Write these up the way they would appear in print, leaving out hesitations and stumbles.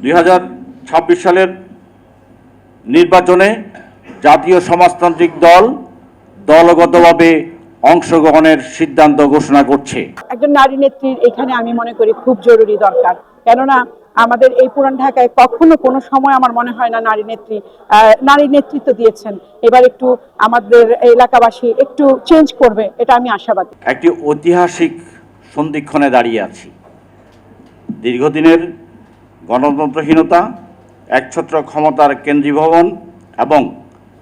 2026 সালের নির্বাচনে জাতীয় সমাজতান্ত্রিক দল দলগতভাবে অংশগ্রহণের সিদ্ধান্ত ঘোষণা করছে। একজন নারী নেত্রীর এখানে আমি মনে করি খুব জরুরি দরকার, কেননা আমাদের এই পুরান ঢাকায় কখনো কোনো সময় আমার মনে হয় না নারী নেতৃত্ব দিয়েছেন। এবার একটু আমাদের এলাকাবাসী একটু চেঞ্জ করবে, এটা আমি আশাবাদী। একটি ঐতিহাসিক সন্ধিক্ষণে দাঁড়িয়ে আছি। দীর্ঘদিনের গণতন্ত্রহীনতা, একছত্র ক্ষমতার কেন্দ্রীভবন এবং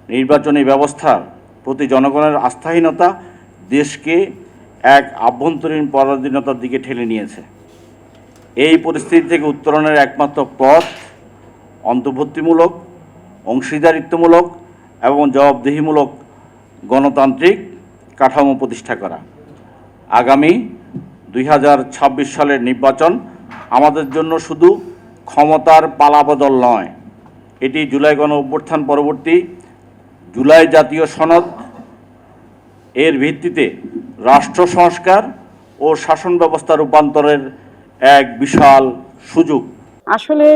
নির্বাচনী ব্যবস্থার প্রতি জনগণের আস্থাহীনতা দেশকে এক আভ্যন্তরীণ পরাধীনতার দিকে ঠেলে নিয়েছে। এই পরিস্থিতি থেকে উত্তরণের একমাত্র পথ অন্তর্ভুক্তিমূলক, অংশীদারিত্বমূলক এবং জবাবদিহিমূলক গণতান্ত্রিক কাঠামো প্রতিষ্ঠা করা। আগামী 2026 সালের নির্বাচন আমাদের জন্য শুধু ক্ষমতার পালাবদল নয়, এটি জুলাই গণঅভ্যুত্থান পরবর্তী জুলাই জাতীয় সনদ এর ভিত্তিতে রাষ্ট্র সংস্কার ও শাসন ব্যবস্থা রূপান্তরের এক বিশাল সুযোগ। আসলে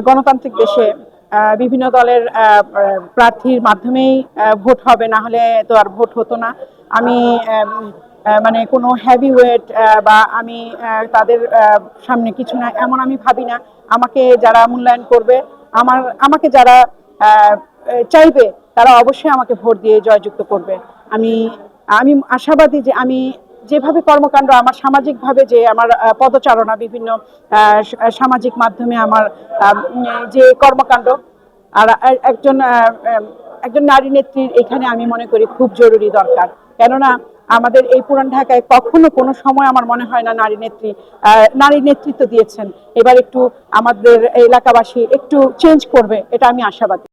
গণতান্ত্রিক দেশে বিভিন্ন দলের প্রার্থীর মাধ্যমেই ভোট হবে, না হলে তো আর ভোট হতো না। আমি মানে কোনো হেভি ওয়েট বা আমি তাদের সামনে কিছু না এমন আমি ভাবি না। আমাকে যারা মূল্যায়ন করবে, আমাকে যারা চাইবে, তারা অবশ্যই আমাকে ভোট দিয়ে জয়যুক্ত করবে। আমি আশাবাদী যে আমি যেভাবে কর্মকাণ্ড আমার সামাজিকভাবে যে আমার পদচারণা বিভিন্ন সামাজিক মাধ্যমে আমার যে কর্মকাণ্ড, আর একজন নারী নেত্রীর এখানে আমি মনে করি খুব জরুরি দরকার, কেননা আমাদের এই পুরান ঢাকায় কখনো কোনো সময় আমার মনে হয় না নারী নেতৃত্ব দিয়েছেন। এবার একটু আমাদের এলাকাবাসী একটু চেঞ্জ করবে, এটা আমি আশাবাদী।